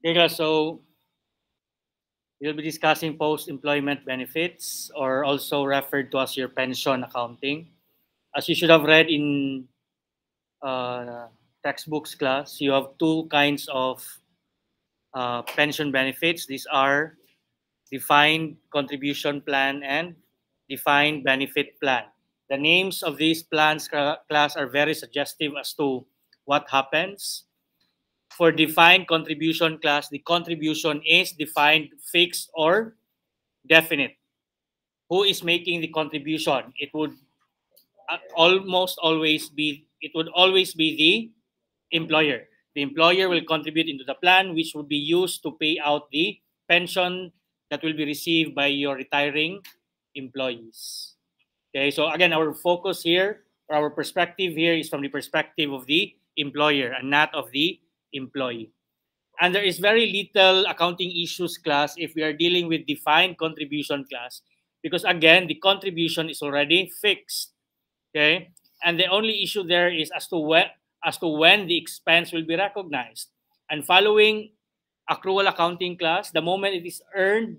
Okay, so we'll be discussing post-employment benefits, or also referred to as your pension accounting. As you should have read in textbooks class, you have two kinds of pension benefits. These are defined contribution plan and defined benefit plan. The names of these plans class are very suggestive as to what happens. For defined contribution class, the contribution is defined, fixed, or definite. Who is making the contribution? It would always be the employer. The employer will contribute into the plan, which would be used to pay out the pension that will be received by your retiring employees. Okay, so again, our focus here, or our perspective here, is from the perspective of the employer and not of the employee. And there is very little accounting issues class if we are dealing with defined contribution class, because again, the contribution is already fixed. Okay, and the only issue there is as to when the expense will be recognized. And following accrual accounting class, the moment it is earned,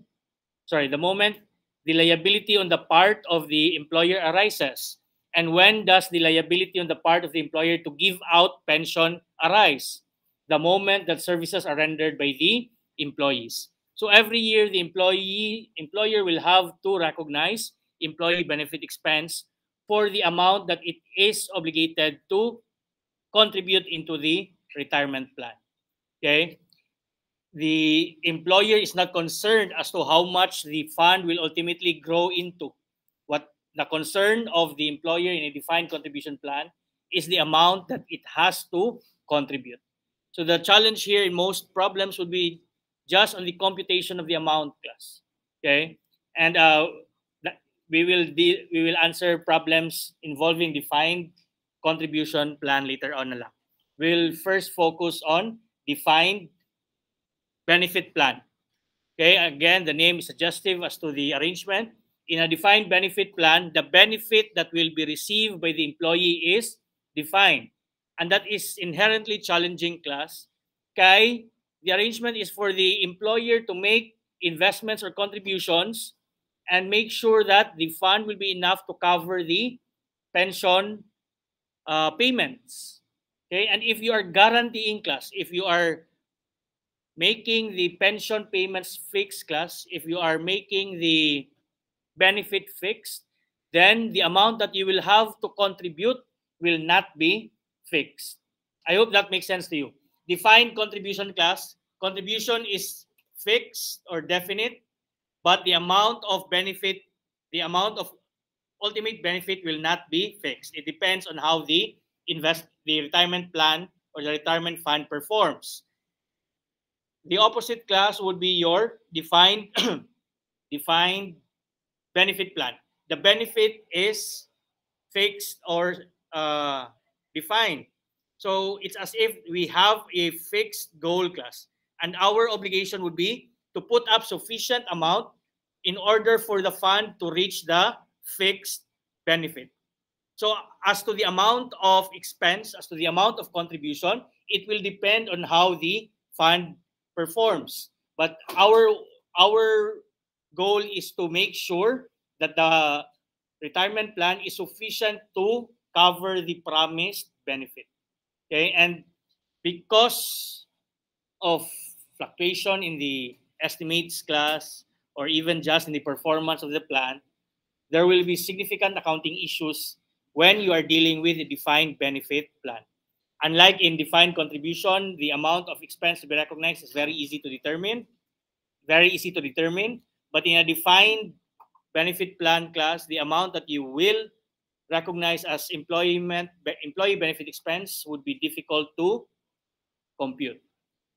the moment the liability on the part of the employer arises, and when does the liability on the part of the employer to give out pension arise? The moment that services are rendered by the employees. So every year, the employer will have to recognize employee benefit expense for the amount that it is obligated to contribute into the retirement plan. Okay? The employer is not concerned as to how much the fund will ultimately grow into. What the concern of the employer in a defined contribution plan is the amount that it has to contribute. So the challenge here in most problems would be just on the computation of the amount class. Okay, and we will answer problems involving defined contribution plan later on. We'll first focus on defined benefit plan. Okay, again, the name is suggestive as to the arrangement. In a defined benefit plan, the benefit that will be received by the employee is defined. And that is inherently challenging class. Kay, the arrangement is for the employer to make investments or contributions and make sure that the fund will be enough to cover the pension payments. Okay, and if you are guaranteeing class, if you are making the pension payments fixed class, if you are making the benefit fixed, then the amount that you will have to contribute will not be fixed. I hope that makes sense to you. Defined contribution class, contribution is fixed or definite, but the amount of benefit, the amount of ultimate benefit will not be fixed. It depends on how the retirement plan or the retirement fund performs. The opposite class would be your defined defined benefit plan. The benefit is fixed or defined. So it's as if we have a fixed goal class, and our obligation would be to put up sufficient amount in order for the fund to reach the fixed benefit. So as to the amount of expense, as to the amount of contribution, it will depend on how the fund performs. But our goal is to make sure that the retirement plan is sufficient to cover the promised benefit. Okay, and because of fluctuation in the estimates class or even just in the performance of the plan, there will be significant accounting issues when you are dealing with a defined benefit plan. Unlike in defined contribution, the amount of expense to be recognized is very easy to determine, But in a defined benefit plan class, the amount that you will recognize as employee benefit expense would be difficult to compute.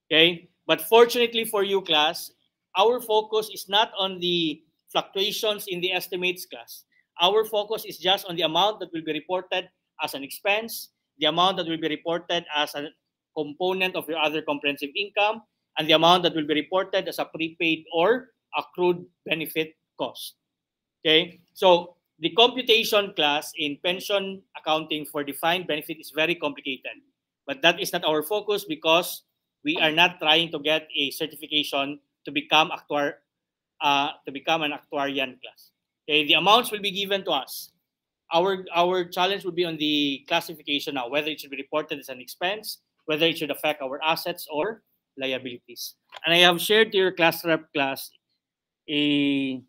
Okay, but fortunately for you class, our focus is not on the fluctuations in the estimates class. Our focus is just on the amount that will be reported as an expense, the amount that will be reported as a component of your other comprehensive income, and the amount that will be reported as a prepaid or accrued benefit cost. Okay, so the computation class in pension accounting for defined benefit is very complicated, but that is not our focus because We are not trying to get a certification to become an actuarian class. Okay, the amounts will be given to us. Our challenge would be on the classification now, whether it should be reported as an expense, whether it should affect our assets or liabilities. And I have shared to your class rep class a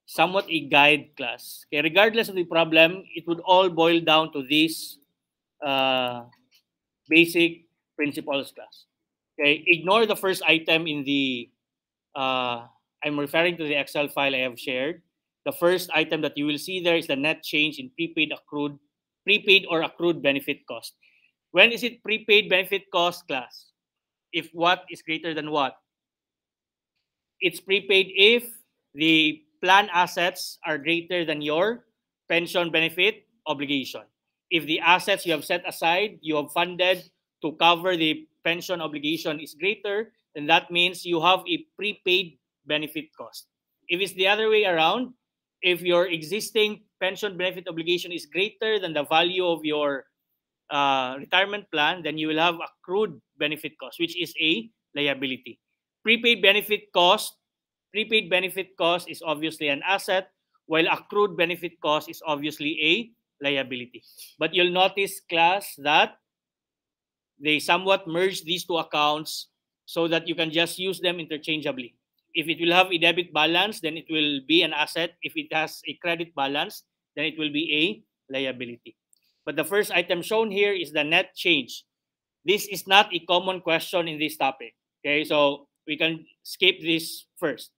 somewhat a guide class. Okay, regardless of the problem, it would all boil down to this basic principles class. Okay, ignore the first item in the I'm referring to the Excel file I have shared. The first item that you will see there is the net change in prepaid or accrued benefit cost. When is it prepaid benefit cost class? If what is greater than what? It's prepaid if the plan assets are greater than your pension benefit obligation. If the assets you have set aside, you have funded to cover the pension obligation is greater, then that means you have a prepaid benefit cost. If it's the other way around, if your existing pension benefit obligation is greater than the value of your retirement plan, then you will have accrued benefit cost, which is a liability. Prepaid benefit cost is obviously an asset, while accrued benefit cost is obviously a liability. But you'll notice, class, that they somewhat merge these two accounts so that you can just use them interchangeably. If it will have a debit balance, then it will be an asset. If it has a credit balance, then it will be a liability. But the first item shown here is the net change. This is not a common question in this topic. Okay, so we can skip this first.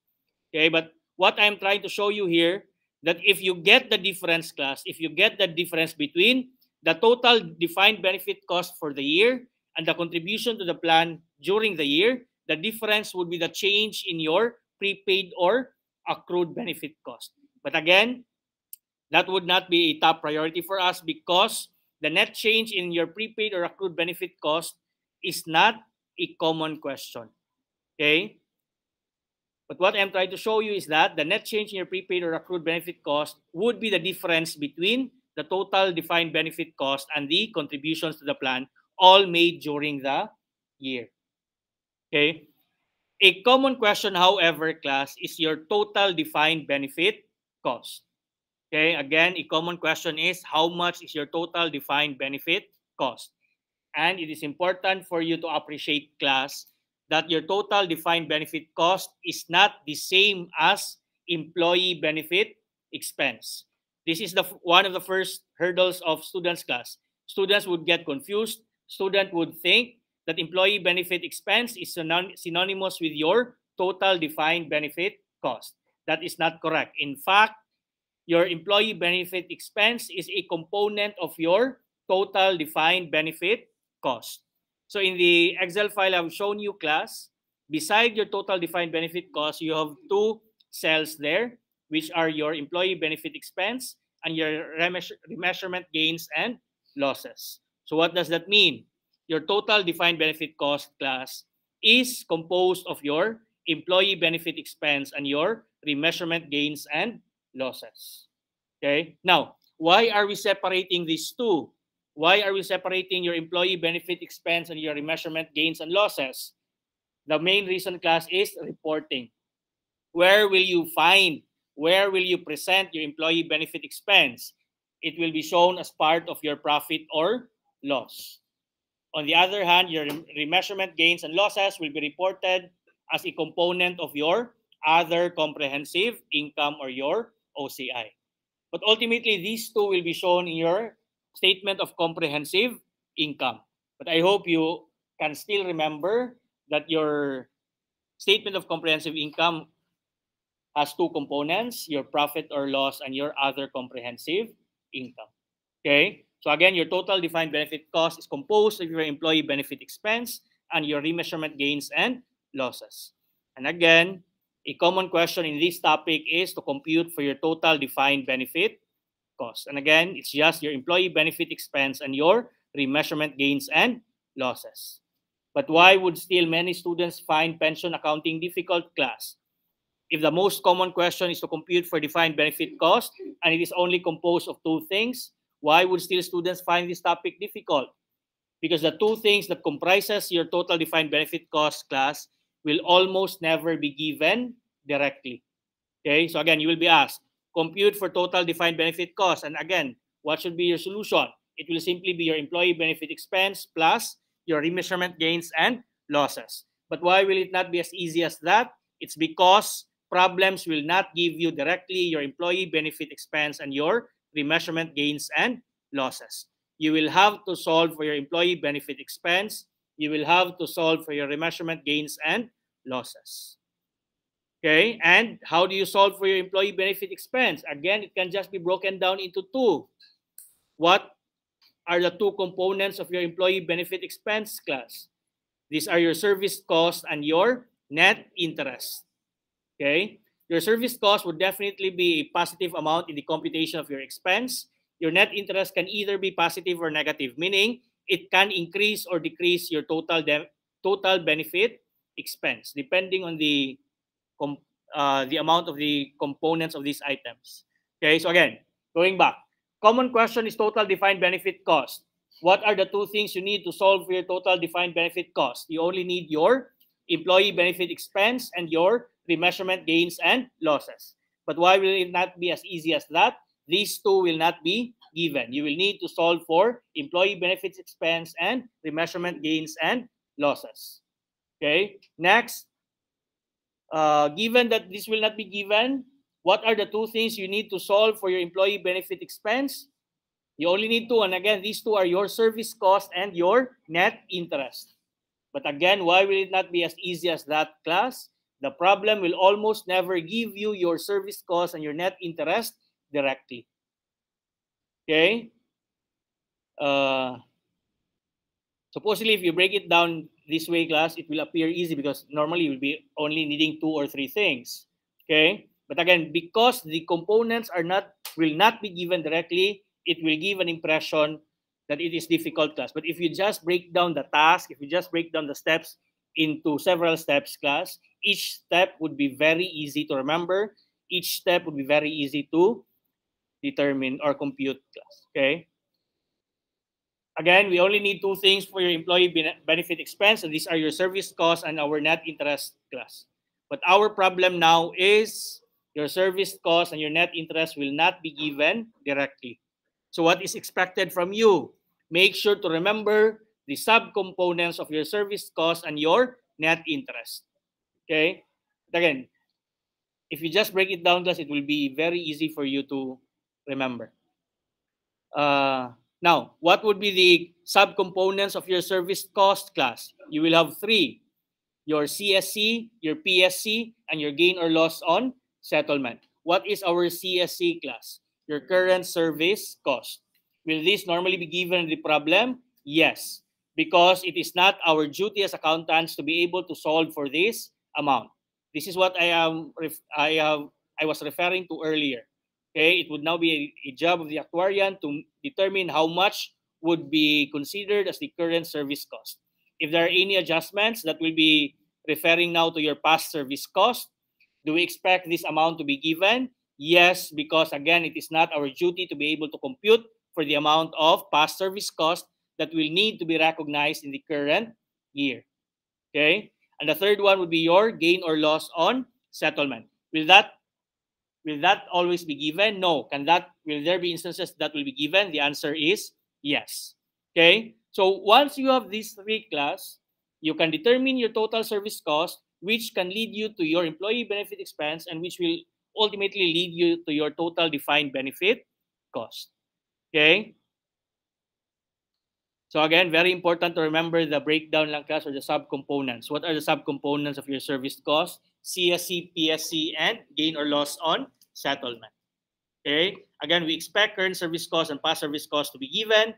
Okay, but what I'm trying to show you here, that if you get the difference, class, if you get the difference between the total defined benefit cost for the year and the contribution to the plan during the year, the difference would be the change in your prepaid or accrued benefit cost. But again, that would not be a top priority for us because the net change in your prepaid or accrued benefit cost is not a common question. Okay? But what I'm trying to show you is that the net change in your prepaid or accrued benefit cost would be the difference between the total defined benefit cost and the contributions to the plan, all made during the year. Okay? A common question, however, class, is your total defined benefit cost. Okay, again, a common question is how much is your total defined benefit cost? And it is important for you to appreciate, class, that your total defined benefit cost is not the same as employee benefit expense. This is one of the first hurdles of students, class. Students would get confused. Student would think that employee benefit expense is synonymous with your total defined benefit cost. That is not correct. In fact, your employee benefit expense is a component of your total defined benefit cost. So in the Excel file I've shown you, class, beside your total defined benefit cost, you have two cells there, which are your employee benefit expense and your remeasurement gains and losses. So what does that mean? Your total defined benefit cost, class, is composed of your employee benefit expense and your remeasurement gains and losses. Okay. Now, why are we separating these two? Why are we separating your employee benefit expense and your remeasurement gains and losses? The main reason, class, is reporting. Where will you present your employee benefit expense? It will be shown as part of your profit or loss. On the other hand, your remeasurement gains and losses will be reported as a component of your other comprehensive income or your OCI. But ultimately, these two will be shown in your statement of comprehensive income. But I hope you can still remember that your statement of comprehensive income has two components, your profit or loss and your other comprehensive income. Okay? So again, your total defined benefit cost is composed of your employee benefit expense and your remeasurement gains and losses. And again, a common question in this topic is to compute for your total defined benefit cost. And again, it's just your employee benefit expense and your remeasurement gains and losses. But why would still many students find pension accounting difficult, class? If the most common question is to compute for defined benefit cost and it is only composed of two things, why would still students find this topic difficult? because the two things that comprises your total defined benefit cost class will almost never be given directly. Okay, so again, you will be asked, compute for total defined benefit cost. And again, what should be your solution? It will simply be your employee benefit expense plus your remeasurement gains and losses. But why will it not be as easy as that? It's because problems will not give you directly your employee benefit expense and your remeasurement gains and losses. You will have to solve for your employee benefit expense. You will have to solve for your remeasurement gains and losses. Okay, and how do you solve for your employee benefit expense? Again, it can just be broken down into two. What are the two components of your employee benefit expense class? These are your service cost and your net interest. Okay, your service cost would definitely be a positive amount in the computation of your expense. Your net interest can either be positive or negative, meaning it can increase or decrease your total benefit expense depending on the amount of the components of these items. Okay, so again, going back, common question is total defined benefit cost. What are the two things you need to solve for your total defined benefit cost? You only need your employee benefit expense and your remeasurement gains and losses. But why will it not be as easy as that? These two will not be given. You will need to solve for employee benefits expense and remeasurement gains and losses. Okay, next, given that this will not be given, what are the two things you need to solve for your employee benefit expense? You only need two, and again, these two are your service cost and your net interest. But again, why will it not be as easy as that, class? The problem will almost never give you your service cost and your net interest directly. Okay? Supposedly, if you break it down this way, class, it will appear easy because normally you will be only needing two or three things. Okay? But again, because the components will not be given directly, it will give an impression that it is difficult, class. But if you just break down the task, if you just break down the steps into several steps, class, each step would be very easy to remember. Each step would be very easy to determine or compute, class. Okay? Again, we only need two things for your employee benefit expense, and these are your service costs and our net interest, class. But our problem now is your service cost and your net interest will not be given directly. So what is expected from you? Make sure to remember the subcomponents of your service cost and your net interest. Okay? But again, if you just break it down, class, it will be very easy for you to remember. Now, what would be the subcomponents of your service cost, class? You will have three: your CSC, your PSC, and your gain or loss on settlement. What is our CSC, class? Your current service cost. Will this normally be given the problem? Yes, because it is not our duty as accountants to be able to solve for this amount. This is what I was referring to earlier. Okay, it would now be a job of the actuarian to determine how much would be considered as the current service cost. If there are any adjustments, that will be referring now to your past service cost. Do we expect this amount to be given? Yes, because again, it is not our duty to be able to compute for the amount of past service cost that will need to be recognized in the current year. Okay? And the third one would be your gain or loss on settlement. Will that always be given? No. Will there be instances that will be given? The answer is yes. Okay? So once you have these three, class, you can determine your total service cost, which can lead you to your employee benefit expense and which will ultimately lead you to your total defined benefit cost. Okay? So again, very important to remember the breakdown lang, class, or the subcomponents. What are the subcomponents of your service cost? CSC, PSC, and gain or loss on settlement. Okay? Again, we expect current service cost and past service cost to be given.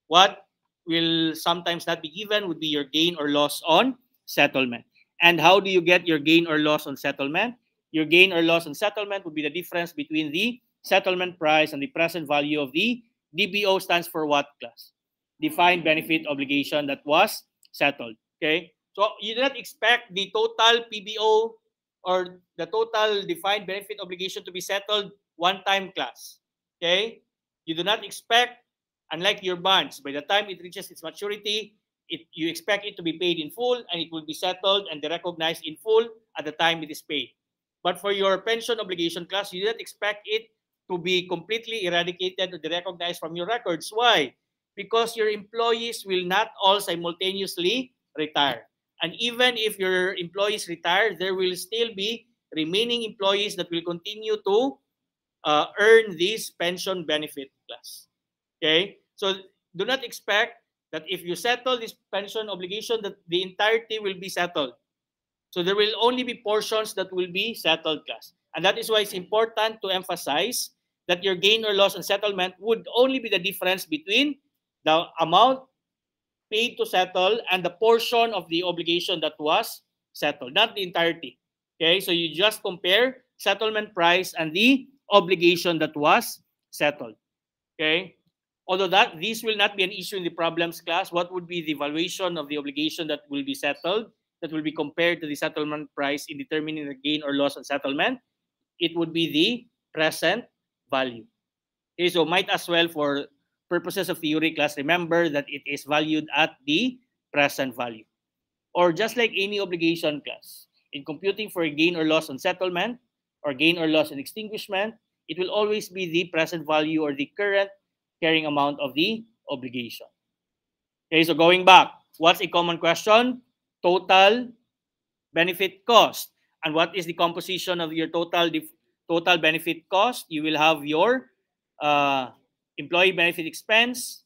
What will sometimes not be given would be your gain or loss on settlement. And how do you get your gain or loss on settlement? Your gain or loss on settlement would be the difference between the settlement price and the present value of the DBO. Stands for what, class? Defined benefit obligation that was settled. Okay? So you do not expect the total PBO or the total defined benefit obligation to be settled one time, class. Okay? You do not expect Unlike your bonds, by the time it reaches its maturity, you expect it to be paid in full, and it will be settled and recognized in full at the time it is paid. But for your pension obligation class, you do not expect it to be completely eradicated or recognized from your records. Why? Because your employees will not all simultaneously retire. And even if your employees retire, there will still be remaining employees that will continue to earn this pension benefit class. Okay? So do not expect that if you settle this pension obligation, that the entirety will be settled. So there will only be portions that will be settled class. And that is why it's important to emphasize that your gain or loss on settlement would only be the difference between the amount paid to settle and the portion of the obligation that was settled, not the entirety. Okay, so you just compare settlement price and the obligation that was settled. Okay, although this will not be an issue in the problems class, what would be the valuation of the obligation that will be settled, that will be compared to the settlement price in determining the gain or loss on settlement? It would be the present value. Okay, so might as well, for purposes of theory class, remember that it is valued at the present value. Or just like any obligation class, in computing for a gain or loss on settlement or gain or loss on extinguishment, it will always be the present value or the current carrying amount of the obligation. Okay, so going back, what's a common question? Total benefit cost. And what is the composition of your total benefit cost? You will have your employee benefit expense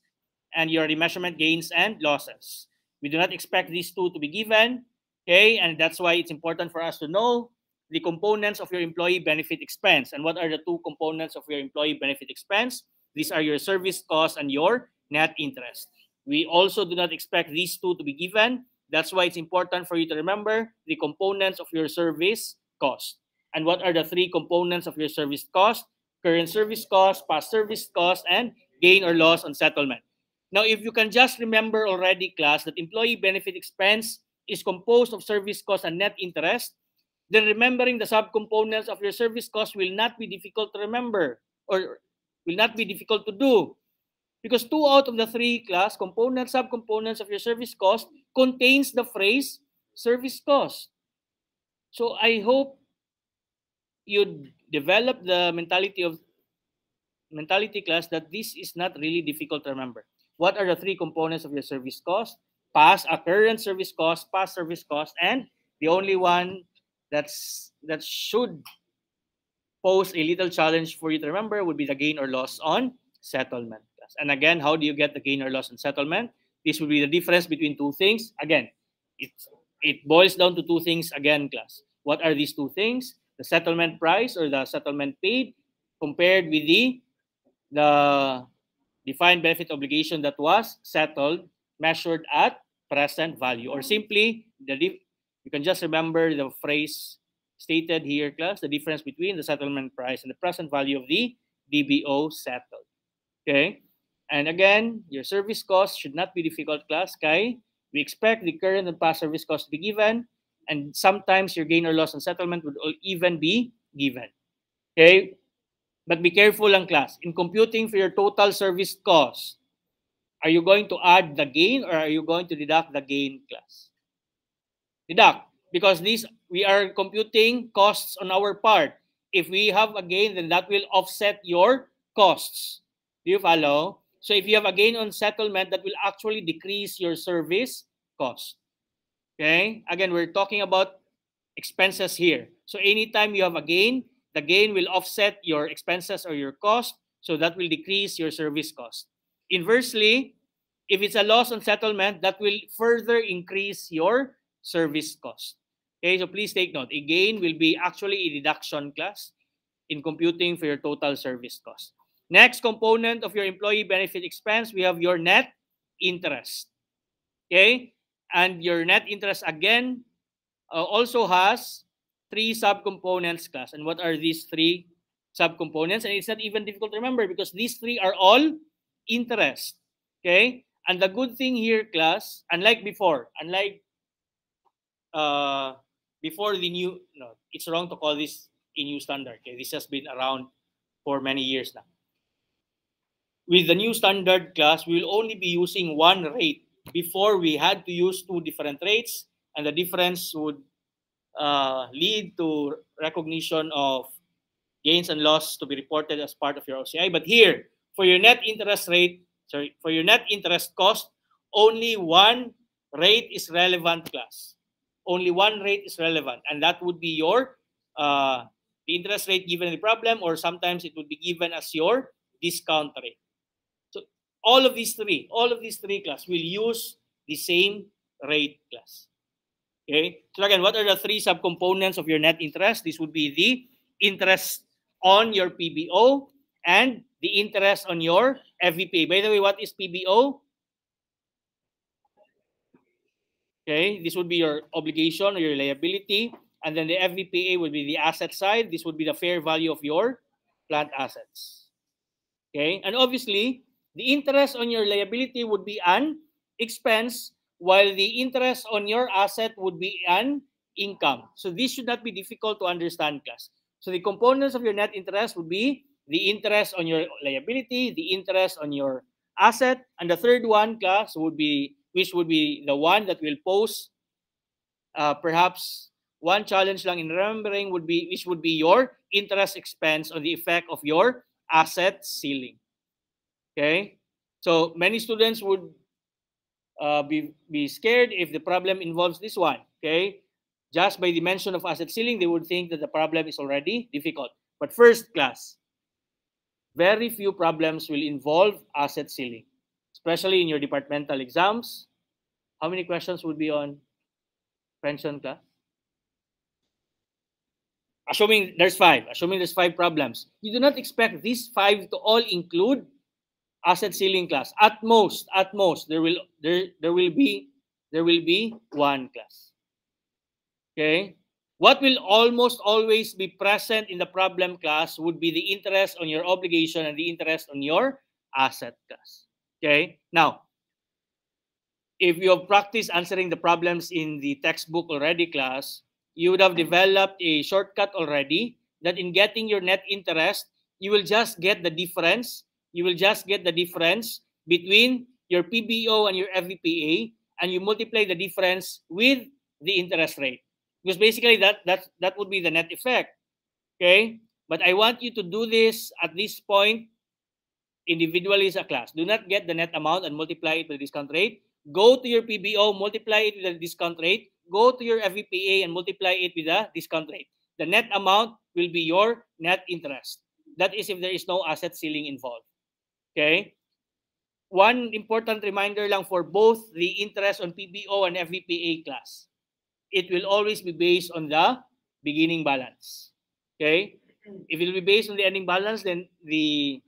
and your remeasurement gains and losses. We do not expect these two to be given, okay? And that's why it's important for us to know the components of your employee benefit expense. And what are the two components of your employee benefit expense? These are your service cost and your net interest. We also do not expect these two to be given. That's why it's important for you to remember the components of your service cost. And what are the three components of your service cost? Current service cost, past service cost, and gain or loss on settlement. Now, if you can just remember already, class, that employee benefit expense is composed of service cost and net interest, then remembering the subcomponents of your service cost will not be difficult to remember or will not be difficult to do. Because 2 out of the 3 class components, subcomponents of your service cost contains the phrase service cost. So I hope you develop the mentality class that this is not really difficult to remember. What are the 3 components of your service cost? Past, current service cost, past service cost, and the only one that should pose a little challenge for you to remember would be the gain or loss on settlement. And again, how do you get the gain or loss on settlement? This will be the difference between 2 things. Again, it boils down to 2 things again, class. What are these 2 things? The settlement price or the settlement paid compared with the defined benefit obligation that was settled, measured at present value. Or simply, you can just remember the phrase stated here, class, the difference between the settlement price and the present value of the DBO settled. Okay? And again, your service cost should not be difficult, class. Okay? We expect the current and past service cost to be given, and sometimes your gain or loss on settlement would even be given. Okay? But be careful lang, class. In computing for your total service cost, are you going to add the gain or are you going to deduct the gain, class? Deduct. Because we are computing costs on our part. If we have a gain, then that will offset your costs. Do you follow? So if you have a gain on settlement, that will actually decrease your service cost. Okay? Again, we're talking about expenses here. So anytime you have a gain, the gain will offset your expenses or your cost. So that will decrease your service cost. Inversely, if it's a loss on settlement, that will further increase your service cost. Okay, so please take note. A gain will be actually a deduction, class, in computing for your total service cost. Next component of your employee benefit expense, we have your net interest. Okay, and your net interest again also has 3 subcomponents, class. And what are these 3 subcomponents? And it's not even difficult to remember because these 3 are all interest. Okay, and the good thing here, class, unlike before the new, no, it's wrong to call this a new standard. Okay, this has been around for many years now. with the new standard class, we will only be using one rate. Before, we had to use two different rates, and the difference would lead to recognition of gains and loss to be reported as part of your OCI. But here, for your net interest rate, for your net interest cost, only one rate is relevant, class. Only one rate is relevant, and that would be your the interest rate given in the problem, or sometimes it would be given as your discount rate. So all of these three class will use the same rate, class. Okay. So again, what are the three subcomponents of your net interest? This would be the interest on your PBO and the interest on your FVPA. By the way, what is PBO? Okay, this would be your obligation or your liability, and then the FVPA would be the asset side. This would be the fair value of your plant assets. Okay, and obviously, the interest on your liability would be an expense, while the interest on your asset would be an income. So this should not be difficult to understand, class. So the components of your net interest would be the interest on your liability, the interest on your asset, and the third one, class, would be, which would be the one that will pose perhaps one challenge lang in remembering, would be, which would be your interest expense on the effect of your asset ceiling. Okay, so many students would be scared if the problem involves this one. Okay, just by the mention of asset ceiling, they would think that the problem is already difficult. But first, class, very few problems will involve asset ceiling, especially in your departmental exams. How many questions would be on pension, class? Assuming there's five problems, you do not expect these five to all include asset ceiling, class. At most, there will be one, class. Okay. What will almost always be present in the problem, class, would be the interest on your obligation and the interest on your asset, class. Okay. Now, if you have practiced answering the problems in the textbook already, class, you would have developed a shortcut already that in getting your net interest, you will just get the difference. You will just get the difference between your PBO and your FVPA, and you multiply the difference with the interest rate. Because basically that would be the net effect. Okay? But I want you to do this at this point individually as a class. Do not get the net amount and multiply it with the discount rate. Go to your PBO, multiply it with the discount rate. Go to your FVPA and multiply it with the discount rate. The net amount will be your net interest. That is if there is no asset ceiling involved. Okay? One important reminder lang for both the interest on PBO and FVPA, class. It will always be based on the beginning balance. Okay? If it will be based on the ending balance, then the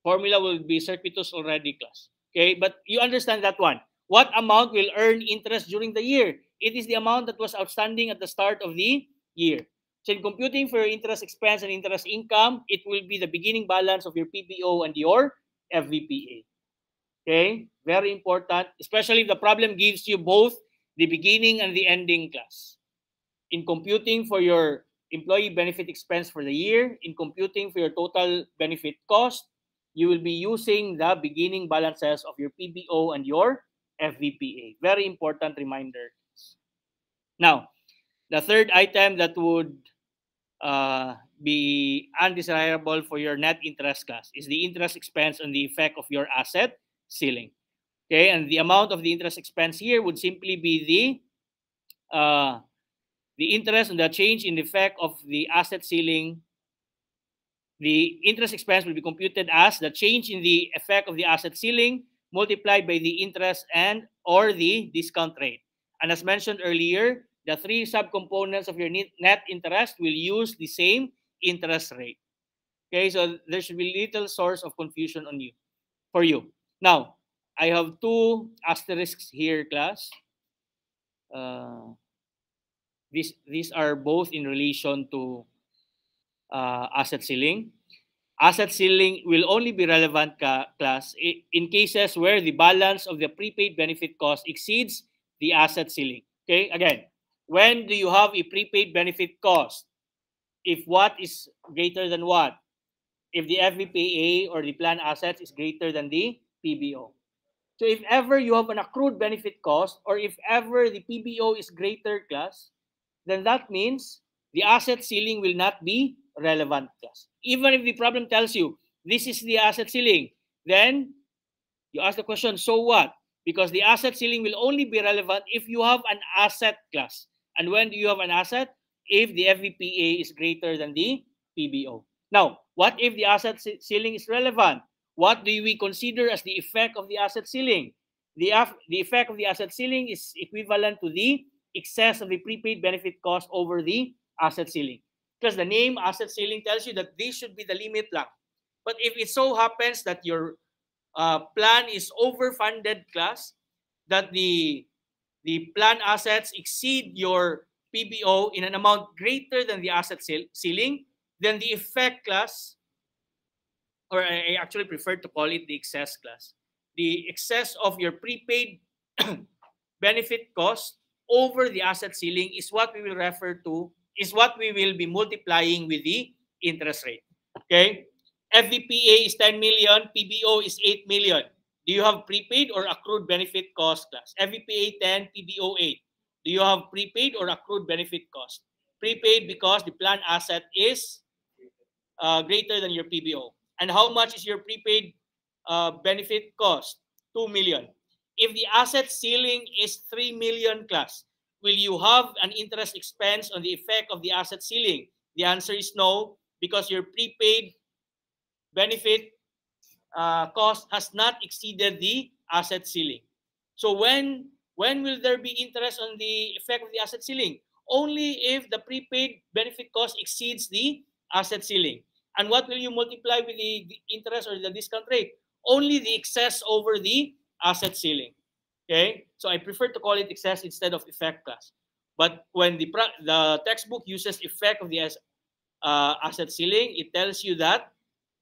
formula will be circuitous already, class. Okay? But you understand that one. What amount will earn interest during the year? It is the amount that was outstanding at the start of the year. So in computing for your interest expense and interest income, it will be the beginning balance of your PBO and your FVPA. Okay? Very important, especially if the problem gives you both the beginning and the ending, class. In computing for your employee benefit expense for the year, in computing for your total benefit cost, you will be using the beginning balances of your PBO and your FVPA. Very important reminder. Now, the third item that would be undesirable for your net interest, class, is the interest expense on the effect of your asset ceiling. Okay, and the amount of the interest expense here would simply be the interest on the change in the effect of the asset ceiling. The interest expense will be computed as the change in the effect of the asset ceiling multiplied by the interest and or the discount rate. And as mentioned earlier, the three subcomponents of your net interest will use the same interest rate. Okay, so there should be little source of confusion for you. Now, I have two asterisks here, class. These are both in relation to asset ceiling. Asset ceiling will only be relevant, class, in cases where the balance of the prepaid benefit cost exceeds the asset ceiling. Okay, again, when do you have a prepaid benefit cost? If what is greater than what? if the FVPA or the plan assets is greater than the PBO. So if ever you have an accrued benefit cost, or if ever the PBO is greater, class, then that means the asset ceiling will not be relevant, class. Even if the problem tells you this is the asset ceiling, then you ask the question, so what? Because the asset ceiling will only be relevant if you have an asset, class. And when do you have an asset? If the FVPA is greater than the PBO. Now, what if the asset ceiling is relevant? What do we consider as the effect of the asset ceiling? The effect of the asset ceiling is equivalent to the excess of the prepaid benefit cost over the asset ceiling. Because the name asset ceiling tells you that this should be the limit lang. But if it so happens that your plan is overfunded, class, that the plan assets exceed your PBO in an amount greater than the asset ceiling, then the effect, class, or I actually prefer to call it the excess, class, the excess of your prepaid benefit cost over the asset ceiling is what we will refer to, is what we will be multiplying with the interest rate. Okay? FVPA is 10 million, PBO is 8 million. Do you have prepaid or accrued benefit cost, class? FVPA 10, PBO 8. Do you have prepaid or accrued benefit cost? Prepaid, because the plan asset is greater than your PBO. And how much is your prepaid benefit cost? 2 million. If the asset ceiling is 3 million, class, will you have an interest expense on the effect of the asset ceiling? The answer is no, because your prepaid benefit cost has not exceeded the asset ceiling. So when will there be interest on the effect of the asset ceiling? Only if the prepaid benefit cost exceeds the asset ceiling. And what will you multiply with the interest or the discount rate? Only the excess over the asset ceiling. Okay? So I prefer to call it excess instead of effect, class. But when the textbook uses effect of the asset ceiling, it tells you that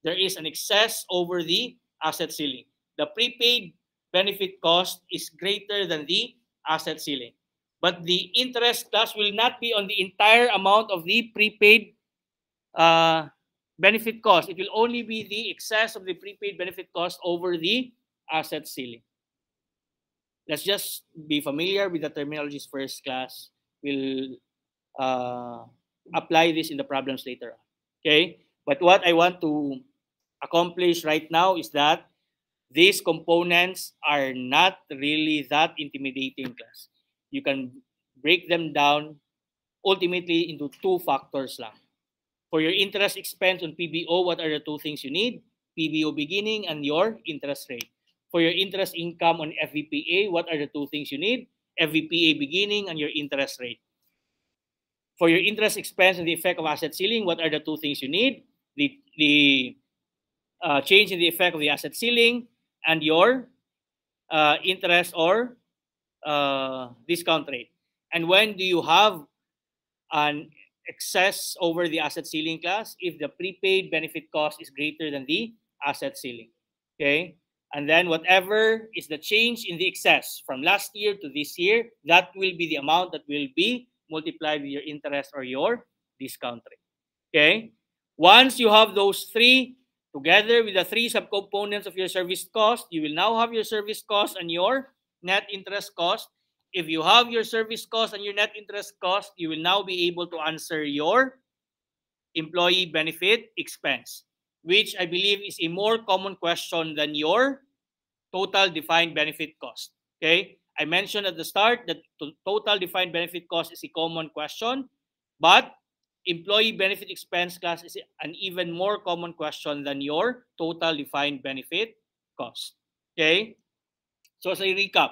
there is an excess over the asset ceiling. The prepaid benefit cost is greater than the asset ceiling. But the interest, class, will not be on the entire amount of the prepaid benefit cost. It will only be the excess of the prepaid benefit cost over the asset ceiling. Let's just be familiar with the terminologies first, class. We'll apply this in the problems later on. Okay? But what I want to accomplish right now is that these components are not really that intimidating, class. You can break them down ultimately into two factors lang. For your interest expense on PBO, what are the two things you need? PBO beginning and your interest rate. For your interest income on FVPA, what are the two things you need? FVPA beginning and your interest rate. For your interest expense and the effect of asset ceiling, what are the two things you need? The change in the effect of the asset ceiling and your interest or discount rate. And when do you have an excess over the asset ceiling, class? If the prepaid benefit cost is greater than the asset ceiling. Okay? And then whatever is the change in the excess from last year to this year, that will be the amount that will be multiplied with your interest or your discount rate. Okay? Once you have those three, together with the three subcomponents of your service cost, you will now have your service cost and your net interest cost. If you have your service cost and your net interest cost, you will now be able to answer your employee benefit expense, which I believe is a more common question than your total defined benefit cost. Okay? I mentioned at the start that total defined benefit cost is a common question, but employee benefit expense, class, is an even more common question than your total defined benefit cost. Okay? So as a recap,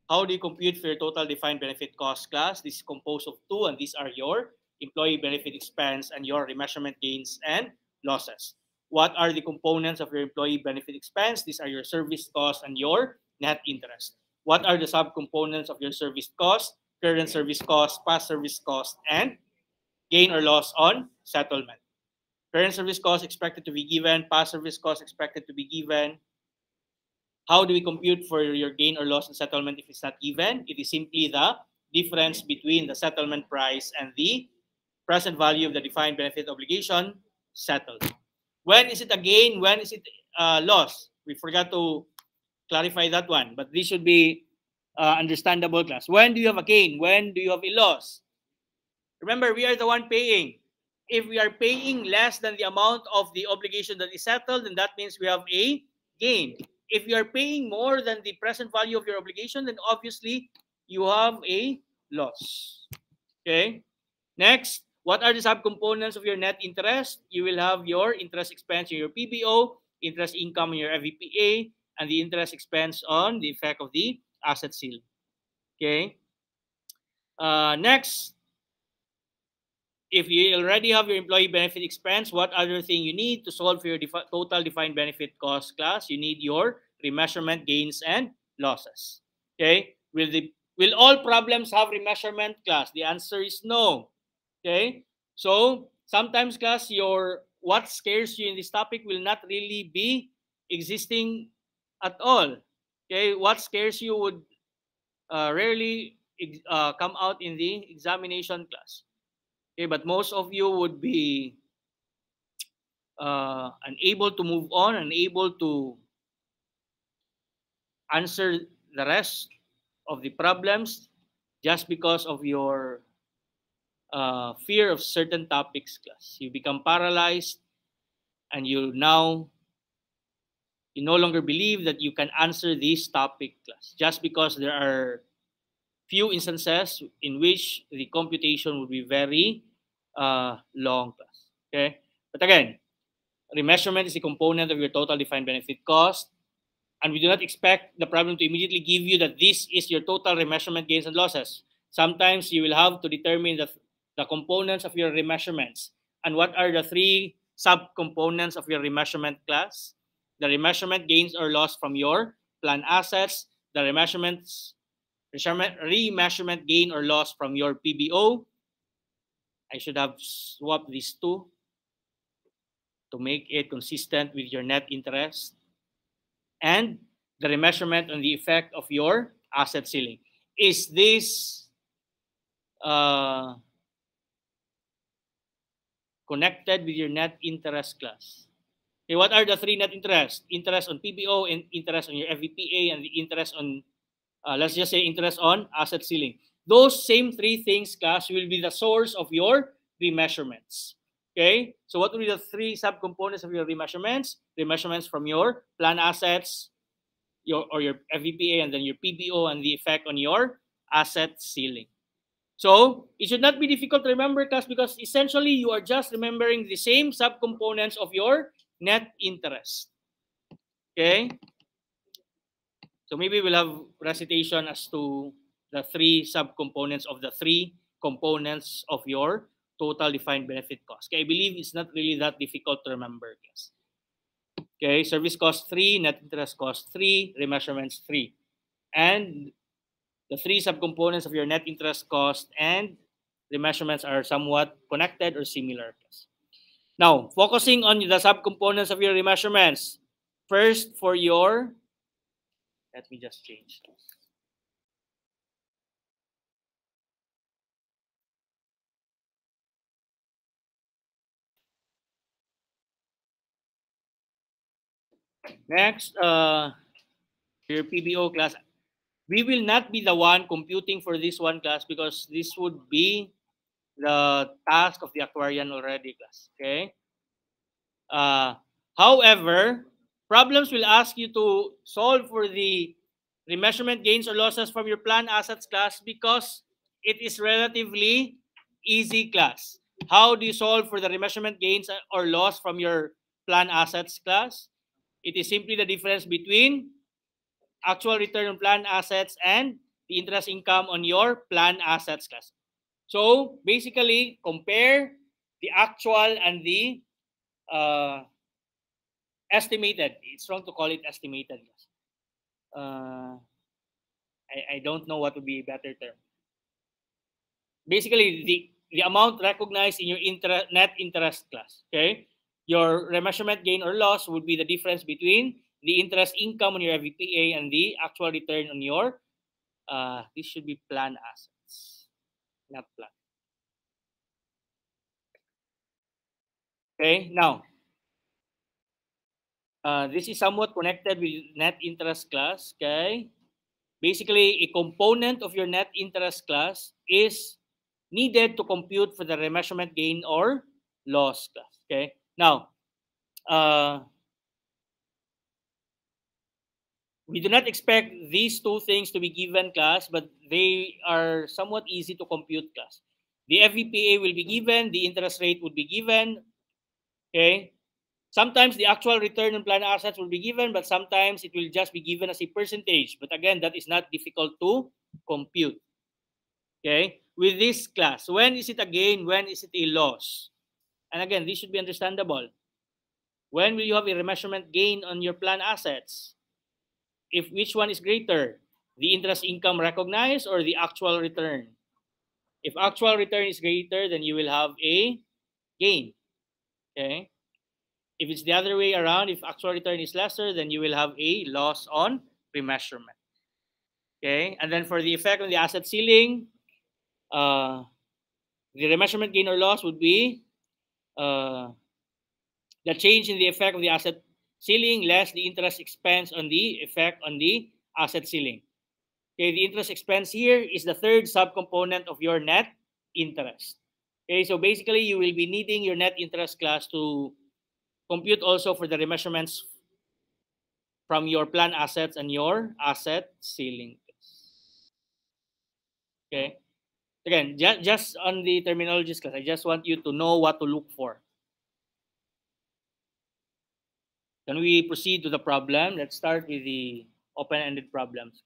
how do you compute for your total defined benefit cost, class? This is composed of two, and these are your employee benefit expense and your remeasurement gains and losses. What are the components of your employee benefit expense? These are your service cost and your net interest. What are the subcomponents of your service cost? Current service cost, past service cost, and gain or loss on settlement. Current service cost expected to be given, past service cost expected to be given. How do we compute for your gain or loss on settlement if it's not given? It is simply the difference between the settlement price and the present value of the defined benefit obligation settled. When is it a gain? When is it loss? We forgot to clarify that one, but this should be understandable, class. When do you have a gain? When do you have a loss? Remember, we are the one paying. If we are paying less than the amount of the obligation that is settled, then that means we have a gain. If you are paying more than the present value of your obligation, then obviously you have a loss. Okay. Next, what are the subcomponents of your net interest? You will have your interest expense in your PBO, interest income in your FVPA, and the interest expense on the effect of the asset seal. Okay. Next, if you already have your employee benefit expense, what other thing you need to solve for your total defined benefit cost, class? You need your remeasurement gains and losses. Okay. Will all problems have remeasurement, class? The answer is no. Okay. So sometimes, class, what scares you in this topic will not really be existing at all. Okay. What scares you would rarely come out in the examination, class. Okay, but most of you would be unable to move on, unable to answer the rest of the problems just because of your fear of certain topics, class. You become paralyzed and you no longer believe that you can answer this topic, class, just because there are few instances in which the computation would be very long, class. Okay, but again, remeasurement is a component of your total defined benefit cost, and we do not expect the problem to immediately give you that this is your total remeasurement gains and losses. Sometimes you will have to determine the components of your remeasurements. And what are the three subcomponents of your remeasurement, class? The remeasurement gains or loss from your plan assets, the remeasurement gain or loss from your PBO. I should have swapped these two to make it consistent with your net interest, and the remeasurement on the effect of your asset ceiling. Is this connected with your net interest, class? Okay, what are the three net interest? Interest on PBO, and interest on your FVPA, and the interest on, let's just say, interest on asset ceiling. Those same three things, class, will be the source of your remeasurements. Okay, so what will be the three subcomponents of your remeasurements? Remeasurements from your plan assets, your FVPA, and then your PBO, and the effect on your asset ceiling. So it should not be difficult to remember, class, because essentially you are just remembering the same subcomponents of your net interest. Okay, so maybe we'll have recitation as to the three subcomponents of the three components of your total defined benefit cost. Okay, I believe it's not really that difficult to remember, guys. Okay, service cost 3, net interest cost 3, remeasurements 3. And the three subcomponents of your net interest cost and remeasurements are somewhat connected or similar. Now, focusing on the subcomponents of your remeasurements. First, for your, let me just change. Next, your PBO, class. We will not be the one computing for this one, class, because this would be the task of the actuarian already, class. Okay. However, problems will ask you to solve for the remeasurement gains or losses from your plan assets, class, because it is relatively easy, class. How do you solve for the remeasurement gains or loss from your plan assets, class? It is simply the difference between actual return on plan assets and the interest income on your plan assets, class. So basically, compare the actual and the estimated. It's wrong to call it estimated. I don't know what would be a better term. Basically, the amount recognized in your net interest, class. Okay, your remeasurement gain or loss would be the difference between the interest income on your FVPA and the actual return on your this should be plan assets, not plan. Okay, now, this is somewhat connected with net interest class. Okay, basically, a component of your net interest class is needed to compute for the remeasurement gain or loss class. Okay, now, uh, we do not expect these two things to be given class, but they are somewhat easy to compute class. The FVPA will be given, the interest rate would be given. Okay, sometimes the actual return on plan assets will be given, but sometimes it will just be given as a percentage. But again, that is not difficult to compute. Okay, with this class, when is it a gain? When is it a loss? And again, this should be understandable. When will you have a remeasurement gain on your plan assets? If which one is greater, the interest income recognized or the actual return? If actual return is greater, then you will have a gain. Okay. If it's the other way around, if actual return is lesser, then you will have a loss on remeasurement. Okay. And then for the effect on the asset ceiling, the remeasurement gain or loss would be uh, the change in the effect of the asset ceiling less the interest expense on the effect on the asset ceiling. Okay, the interest expense here is the third subcomponent of your net interest. Okay, so basically you will be needing your net interest class to compute also for the remeasurements from your plan assets and your asset ceiling. Okay, again, just on the terminologies class, I just want you to know what to look for. Can we proceed to the problem? Let's start with the open-ended problems.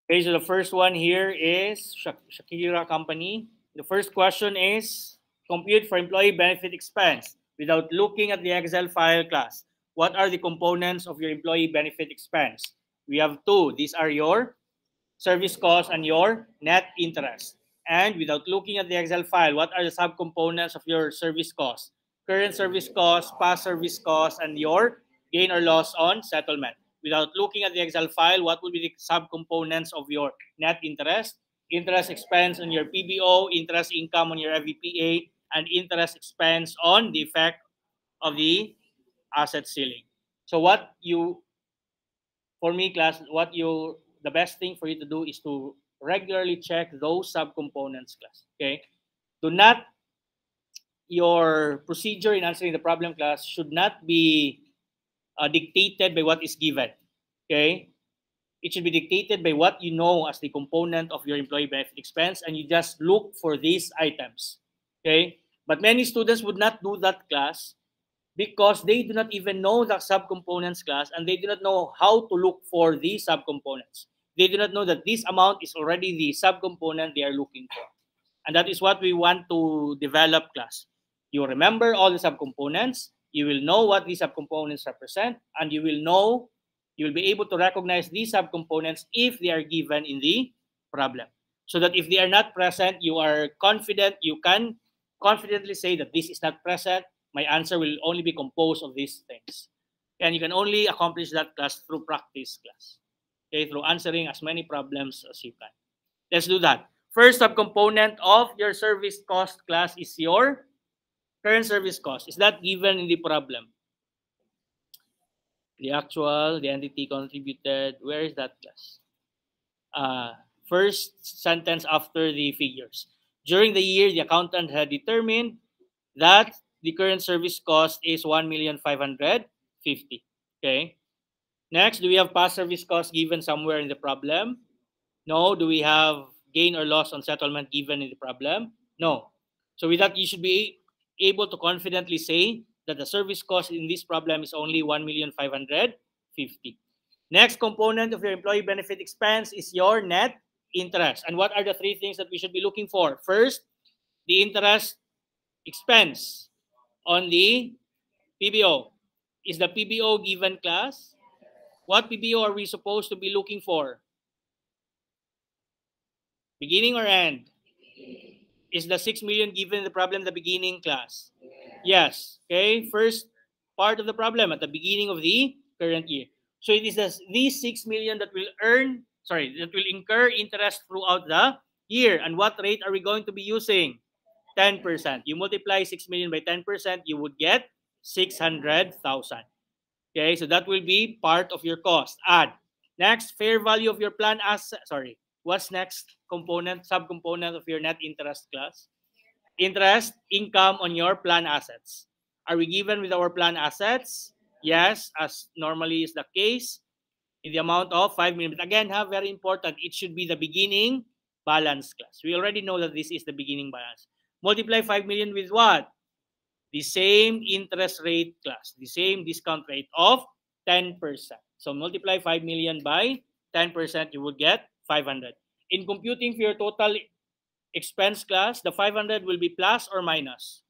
Okay, so the first one here is Shakira Company. The first question is compute for employee benefit expense without looking at the Excel file class. What are the components of your employee benefit expense? We have two. These are your service cost and your net interest. And without looking at the Excel file, what are the subcomponents of your service cost? Current service cost, past service cost, and your gain or loss on settlement. Without looking at the Excel file, what will be the subcomponents of your net interest? Interest expense on your PBO, interest income on your FVPA, and interest expense on the effect of the asset ceiling. So for me, class, the best thing for you to do is to regularly check those subcomponents, class. Okay, do not your procedure in answering the problem, class, should not be dictated by what is given. Okay, it should be dictated by what you know as the component of your employee benefit expense, and you just look for these items. Okay, but many students would not do that, class, because they do not even know the subcomponents class, and they do not know how to look for the subcomponents. They do not know that this amount is already the subcomponent they are looking for. And that is what we want to develop, class. You remember all the subcomponents, you will know what these subcomponents represent, and you will be able to recognize these subcomponents if they are given in the problem. So that if they are not present, you are confident, you can confidently say that this is not present, my answer will only be composed of these things. And you can only accomplish that, class, through practice, class. Okay, through answering as many problems as you can. Let's do that. First subcomponent of your service cost, class, is your current service cost. Is that given in the problem? The actual, the entity contributed. Where is that, class? First sentence after the figures. During the year, the accountant had determined that the current service cost is 1,550,000. Okay. Next, do we have past service cost given somewhere in the problem? No. Do we have gain or loss on settlement given in the problem? No. So with that, you should be able to confidently say that the service cost in this problem is only 1,550,000. Next component of your employee benefit expense is your net interest. And what are the three things that we should be looking for? First, the interest expense on the PBO. Is the PBO given, class? What PBO are we supposed to be looking for? Beginning or end? Is the 6 million given in the problem the beginning, class? Yes. Okay. First part of the problem at the beginning of the current year. So it is these 6 million that will incur interest throughout the year. And what rate are we going to be using? 10%. You multiply 6 million by 10%, you would get 600,000. Okay, so that will be part of your cost. Add. Next, fair value of your plan asset. Sorry, what's next component, subcomponent of your net interest, class? Interest income on your plan assets. Are we given with our plan assets? Yes, as normally is the case, in the amount of 5 million. But again, very important, it should be the beginning balance, class. We already know that this is the beginning balance. Multiply 5 million with what? The same interest rate, class, the same discount rate of 10%. So multiply 5 million by 10%, you would get 500. In computing for your total expense, class, the 500 will be plus or minus?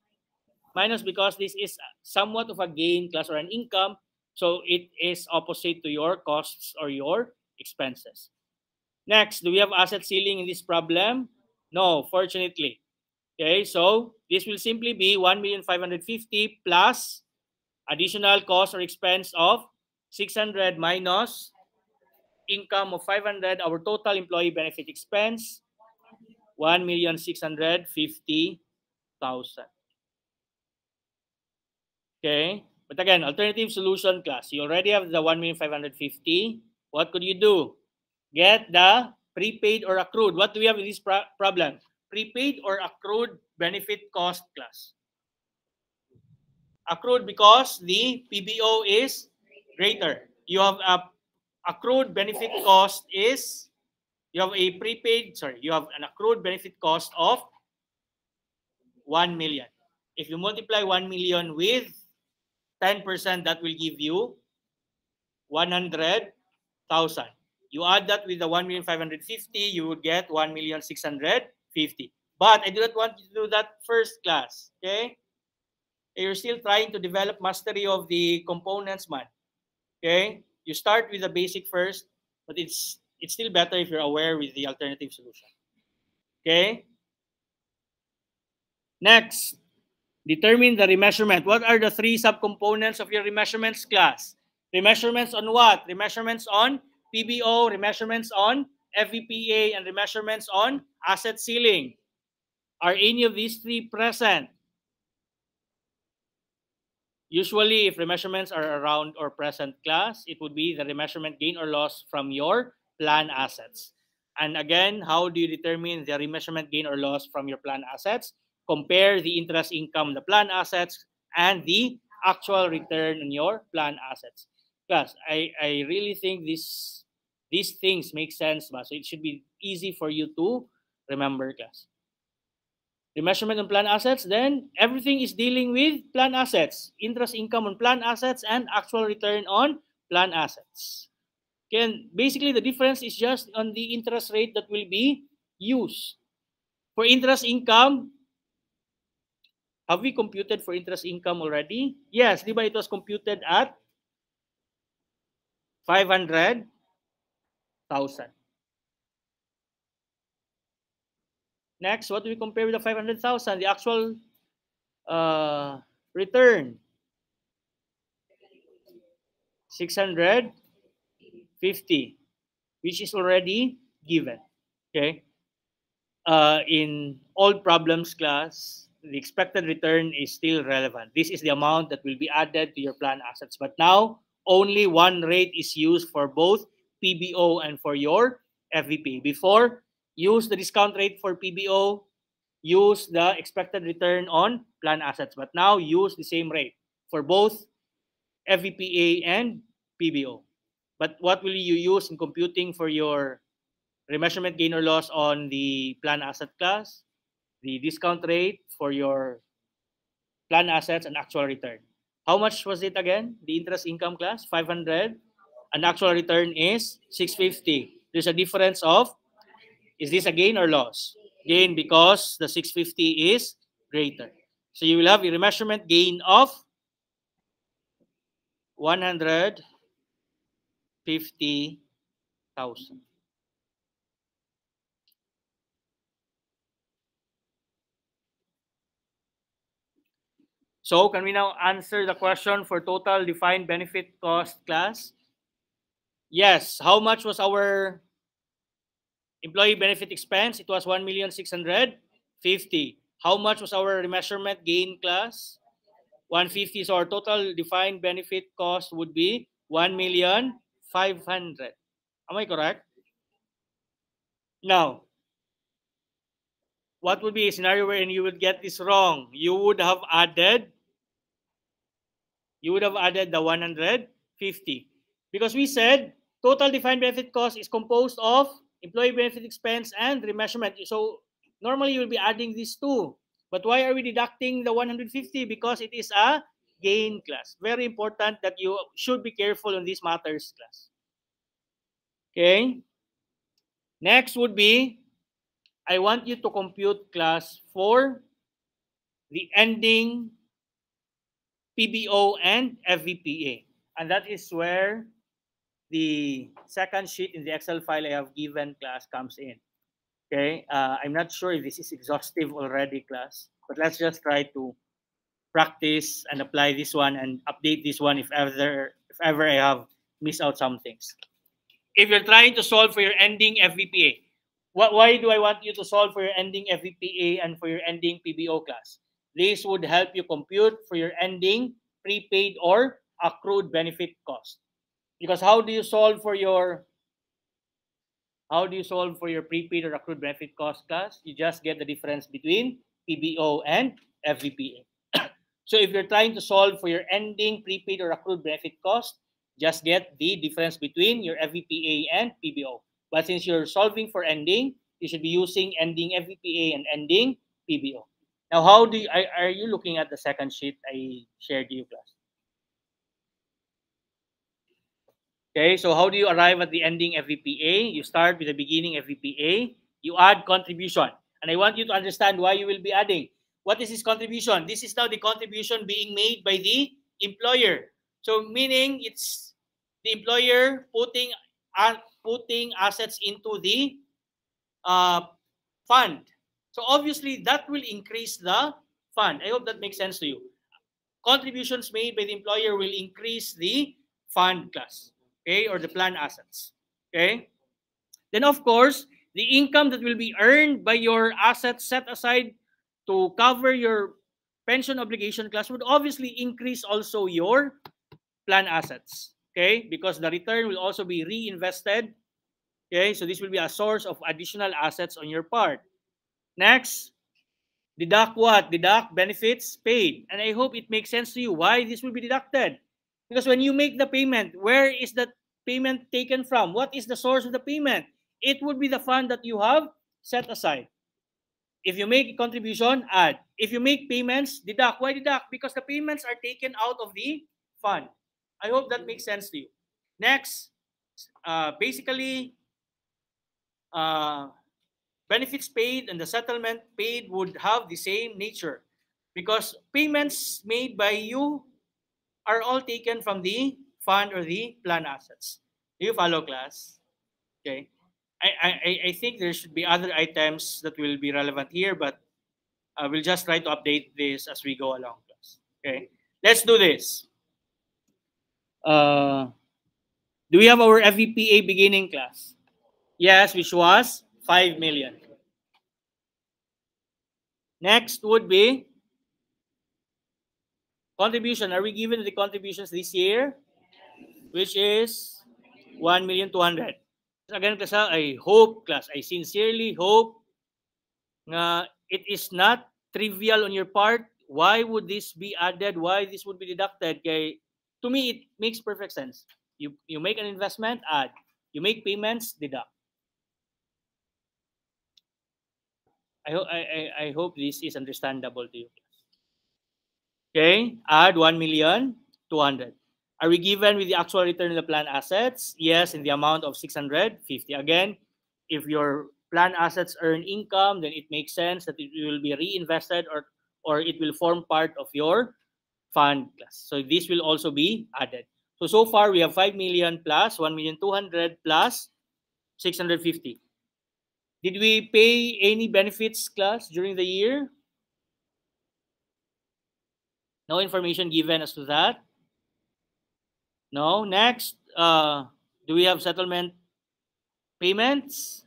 Minus, because this is somewhat of a gain, class, or an income. So it is opposite to your costs or your expenses. Next, do we have asset ceiling in this problem? No, fortunately. Okay, so this will simply be 1,550,000 plus additional cost or expense of 600 minus income of 500. Our total employee benefit expense, 1,650,000. Okay, but again, alternative solution, class. You already have the 1,550,000. What could you do? Get the prepaid or accrued. What do we have in this problem? Prepaid or accrued benefit cost, class? Accrued, because the PBO is greater. You have a accrued benefit cost is, you have a prepaid, sorry, you have an accrued benefit cost of 1 million. If you multiply 1 million with 10%, that will give you 100,000. You add that with the 1,550,000, you would get 1,650,000. But I do not want you to do that first, class. Okay? You're still trying to develop mastery of the components, man. Okay? You start with the basic first, but it's still better if you're aware with the alternative solution. Okay? Next, determine the remeasurement. What are the three subcomponents of your remeasurements, class? Remeasurements on what? Remeasurements on PBO, remeasurements on FVPA, and remeasurements on asset ceiling. Are any of these three present? Usually, if remeasurements are around or present, class, it would be the remeasurement gain or loss from your plan assets. And again, how do you determine the remeasurement gain or loss from your plan assets? Compare the interest income, the plan assets, and the actual return on your plan assets. Class, I really think these things make sense, so it should be easy for you to remember, class. Remeasurement on plan assets, then everything is dealing with plan assets, interest income on plan assets, and actual return on plan assets. Okay, and basically the difference is just on the interest rate that will be used. For interest income, have we computed for interest income already? Yes, diba, it was computed at 500,000. Next, what do we compare with the 500,000? The actual return, 650, which is already given. Okay. In all problems, class, the expected return is still relevant. This is the amount that will be added to your plan assets. But now, only one rate is used for both PBO and for your FVP. Before, use the discount rate for PBO, use the expected return on plan assets. But now, use the same rate for both FVPA and PBO. But what will you use in computing for your remeasurement gain or loss on the plan asset class? The discount rate for your plan assets and actual return. How much was it again? The interest income class, 500. And actual return is 650. There's a difference of, is this a gain or loss? Gain because the 650 is greater. So you will have a remeasurement gain of 150,000. So can we now answer the question for total defined benefit cost class? Yes. How much was our employee benefit expense? It was 1,650,000. How much was our remeasurement gain class? 150. So our total defined benefit cost would be 1,500,000. Am I correct? Now, what would be a scenario wherein you would get this wrong? You would have added the 150, because we said total defined benefit cost is composed of employee benefit expense and remeasurement. So normally you will be adding these two. But why are we deducting the 150? Because it is a gain class. Very important that you should be careful on these matters class. Okay. Next would be, I want you to compute class for the ending PBO and FVPA. And that is where the second sheet in the Excel file I have given class comes in. Okay, I'm not sure if this is exhaustive already, class, but let's just try to practice and apply this one and update this one if ever I have missed out some things. If you're trying to solve for your ending FVPA, why do I want you to solve for your ending FVPA and for your ending PBO class? This would help you compute for your ending prepaid or accrued benefit cost. Because how do you solve for your prepaid or accrued benefit cost class? You just get the difference between PBO and FVPA. So if you're trying to solve for your ending prepaid or accrued benefit cost, just get the difference between your FVPA and PBO. But since you're solving for ending, you should be using ending FVPA and ending PBO. Now, are you looking at the second sheet I shared you, class? Okay, so how do you arrive at the ending FVPA? You start with the beginning FVPA, you add contribution. And I want you to understand why you will be adding. What is this contribution? This is now the contribution being made by the employer. So meaning it's the employer putting assets into the fund. So obviously that will increase the fund. I hope that makes sense to you. Contributions made by the employer will increase the fund class, okay, or the plan assets, okay. Then of course, the income that will be earned by your assets set aside to cover your pension obligation class would obviously increase also your plan assets, okay, because the return will also be reinvested, okay. So this will be a source of additional assets on your part. Next, deduct what? Deduct benefits paid. And I hope it makes sense to you why this will be deducted. Because when you make the payment, where is that payment taken from? What is the source of the payment? It would be the fund that you have set aside. If you make a contribution, add. If you make payments, deduct. Why deduct? Because the payments are taken out of the fund. I hope that makes sense to you. Next, basically, benefits paid and the settlement paid would have the same nature because payments made by you are all taken from the fund or the plan assets. Do you follow, class? Okay. I think there should be other items that will be relevant here, but we'll just try to update this as we go along, class. Okay. Let's do this. Do we have our FVPA beginning, class? Yes, which was 5 million. Next would be contribution. Are we given the contributions this year? Which is 1,200,000. Again, class, I hope, class, I sincerely hope na it is not trivial on your part. Why would this be added? Why this would be deducted? Okay, to me, it makes perfect sense. You make an investment, add. You make payments, deduct. I hope this is understandable to you. Okay, add 1,200,000. Are we given with the actual return on the plan assets? Yes, in the amount of 650. Again, if your plan assets earn income, then it makes sense that it will be reinvested or it will form part of your fund class. So this will also be added. So far we have 5 million plus 1,200,000 plus 650. Did we pay any benefits class during the year? No information given as to that. No. Next, do we have settlement payments?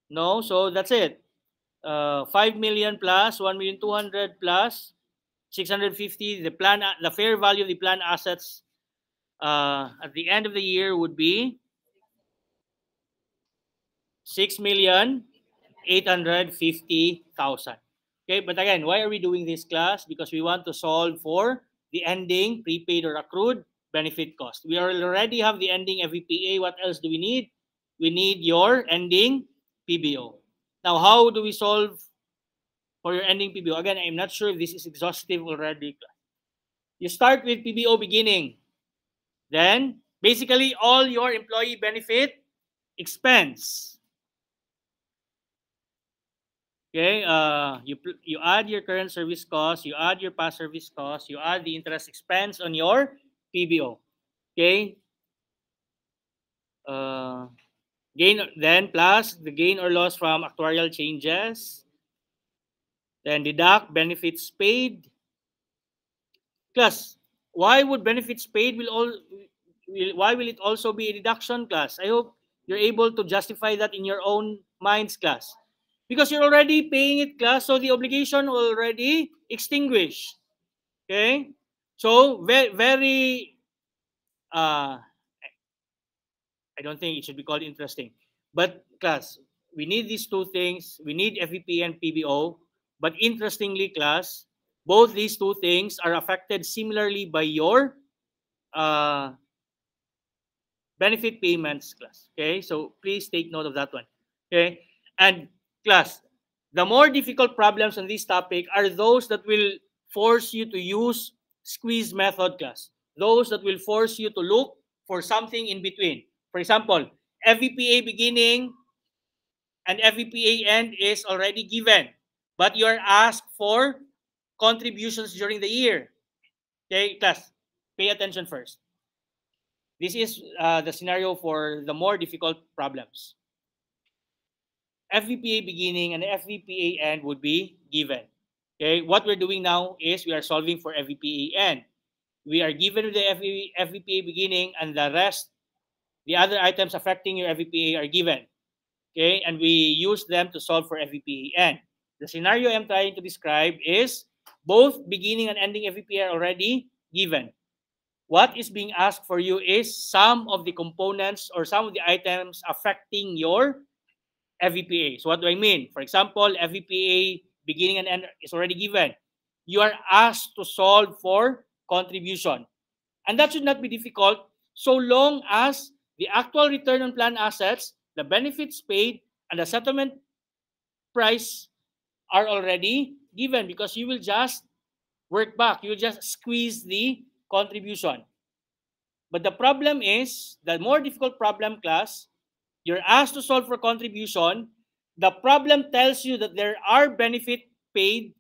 No. So that's it. 5 million plus 1,200,000 plus 650. The fair value of the plan assets at the end of the year would be 6,850,000. Okay, but again, why are we doing this class? Because we want to solve for the ending prepaid or accrued benefit cost. We already have the ending FVPA. What else do we need? We need your ending PBO. Now, how do we solve for your ending PBO? Again, I'm not sure if this is exhaustive already. You start with PBO beginning. Then, basically, all your employee benefit expense. Okay, you add your current service cost, you add your past service cost, you add the interest expense on your PBO. Okay, gain then plus the gain or loss from actuarial changes. Then deduct benefits paid. Class, why would benefits paid why will it also be a deduction, class? I hope you're able to justify that in your own minds, class. Because you're already paying it, class, so the obligation already extinguished. Okay? So, very I don't think it should be called interesting. But, class, we need these two things. We need FVP and PBO. But interestingly, class, both these two things are affected similarly by your benefit payments, class. Okay? So, please take note of that one. Okay? And, class, the more difficult problems on this topic are those that will force you to use squeeze method, class. Those that will force you to look for something in between. For example, FVPA beginning and FVPA end is already given, but you are asked for contributions during the year. Okay, class, pay attention first. This is the scenario for the more difficult problems. FVPA beginning and FVPA end would be given. Okay, what we're doing now is we are solving for FVPA end. We are given the FVPA beginning, and the rest, the other items affecting your FVPA are given. Okay, and we use them to solve for FVPA end. The scenario I'm trying to describe is both beginning and ending FVPA are already given. What is being asked for you is some of the components or some of the items affecting your FVPA. So what do I mean? For example, FVPA beginning and end is already given. You are asked to solve for contribution. And that should not be difficult so long as the actual return on plan assets, the benefits paid, and the settlement price are already given, because you will just work back. You will just squeeze the contribution. But the problem is, the more difficult problem, class, you're asked to solve for contribution. The problem tells you that there are benefits paid,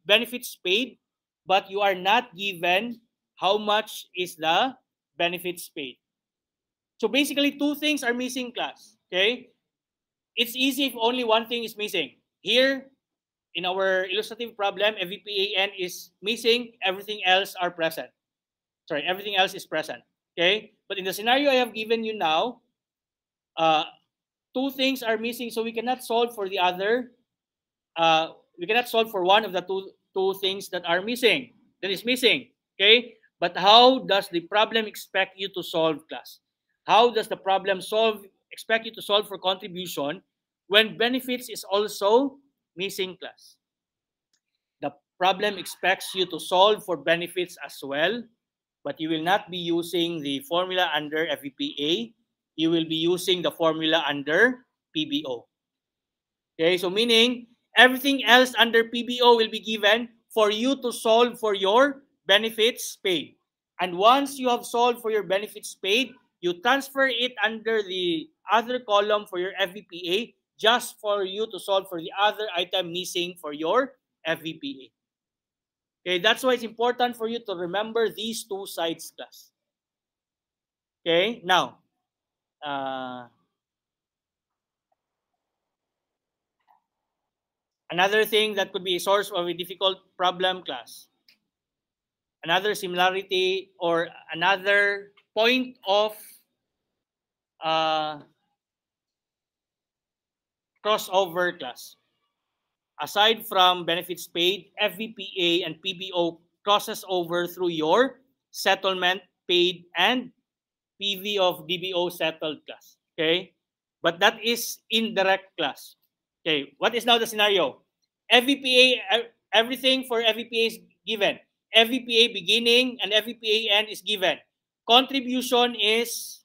but you are not given how much is the benefits paid. So basically, two things are missing, class. Okay? It's easy if only one thing is missing. Here, in our illustrative problem, FVPAN is missing, everything else are present. Sorry, everything else is present. Okay? But in the scenario I have given you now, two things are missing, so we cannot solve for the other. We cannot solve for one of the two things that are missing. That is missing. Okay? But how does the problem expect you to solve, class? How does the problem expect you to solve for contribution when benefits is also missing, class? The problem expects you to solve for benefits as well, but you will not be using the formula under FVPA. You will be using the formula under PBO. Okay, so meaning everything else under PBO will be given for you to solve for your benefits paid. And once you have solved for your benefits paid, you transfer it under the other column for your FVPA just for you to solve for the other item missing for your FVPA. Okay, that's why it's important for you to remember these two sides, class. Okay, now, another thing that could be a source of a difficult problem, class. Another similarity or another point of crossover, class. Aside from benefits paid, FVPA and PBO crosses over through your settlement paid and PV of DBO settled, class. Okay? But that is indirect, class. Okay, what is now the scenario? FVPA, everything for FVPA is given. FVPA beginning and FVPA end is given. Contribution is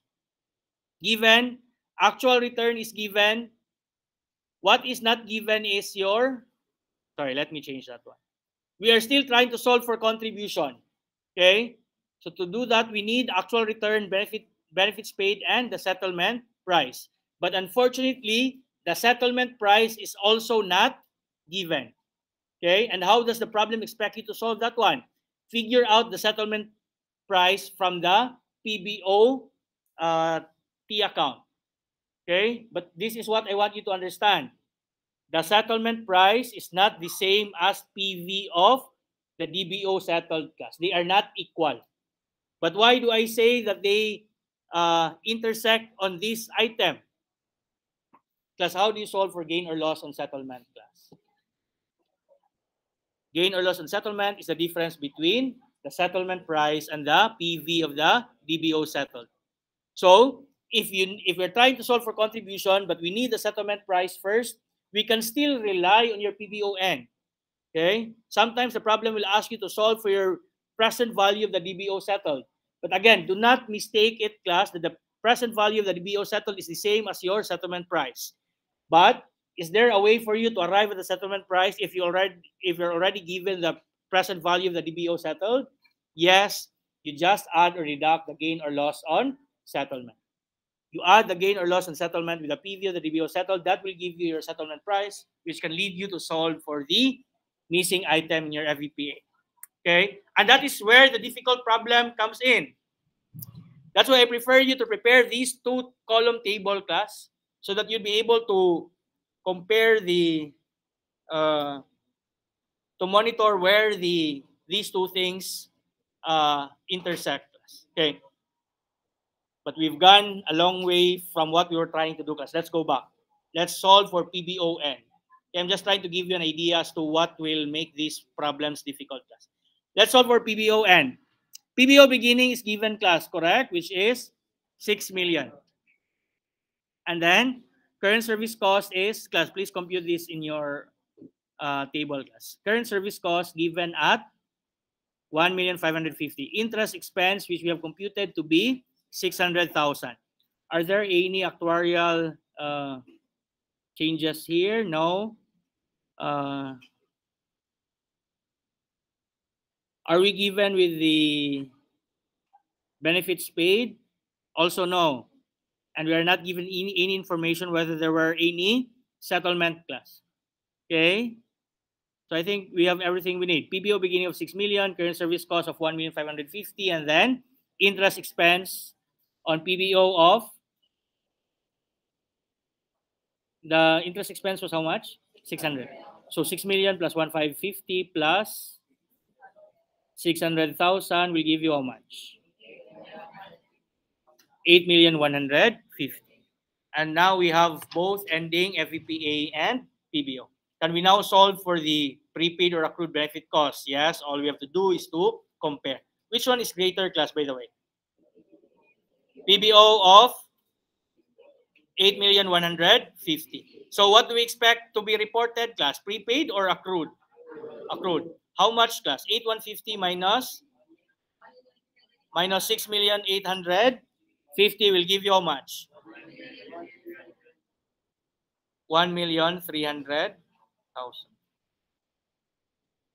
given. Actual return is given. What is not given is your, sorry, let me change that one. We are still trying to solve for contribution. Okay? So to do that, we need actual return, benefits paid, and the settlement price. But unfortunately, the settlement price is also not given. Okay? And how does the problem expect you to solve that one? Figure out the settlement price from the PBO T account. Okay? But this is what I want you to understand. The settlement price is not the same as PV of the DBO settled, class. They are not equal. But why do I say that they intersect on this item? Class, how do you solve for gain or loss on settlement, class? Gain or loss on settlement is the difference between the settlement price and the PV of the DBO settled. So if we're trying to solve for contribution, but we need the settlement price first, we can still rely on your PBON. Okay? Sometimes the problem will ask you to solve for your present value of the DBO settled. But again, do not mistake it, class, that the present value of the DBO settled is the same as your settlement price. But is there a way for you to arrive at the settlement price if you're already given the present value of the DBO settled? Yes, you just add or deduct the gain or loss on settlement. You add the gain or loss on settlement with the PV of the DBO settled. That will give you your settlement price, which can lead you to solve for the missing item in your FVPA. Okay? And that is where the difficult problem comes in. That's why I prefer you to prepare these two column table, class, so that you'll be able to compare the, to monitor where these two things intersect. Okay. But we've gone a long way from what we were trying to do, class. Let's go back. Let's solve for PBON. Okay, I'm just trying to give you an idea as to what will make these problems difficult, class. Let's solve for PBON. PBO beginning is given, class, correct? Which is 6 million. And then current service cost is, class, please compute this in your table, class. Current service cost given at 1,550,000. Interest expense, which we have computed to be 600,000. Are there any actuarial changes here? No. Are we given with the benefits paid? Also no. And we are not given any information whether there were any settlement, class. Okay? So I think we have everything we need. PBO beginning of 6 million, current service cost of 1,550,000, and then interest expense on PBO of, the interest expense was how much? 600. So 6 million plus 1,550 plus 600,000 will give you how much? 8,150,000. And now we have both ending FVPA and PBO. Can we now solve for the prepaid or accrued benefit costs? Yes, all we have to do is to compare. Which one is greater, class, by the way? PBO of 8,150,000. So what do we expect to be reported, class? Prepaid or accrued? Accrued. How much, class? 8,150 minus 6,850,000 will give you how much? 1,300,000.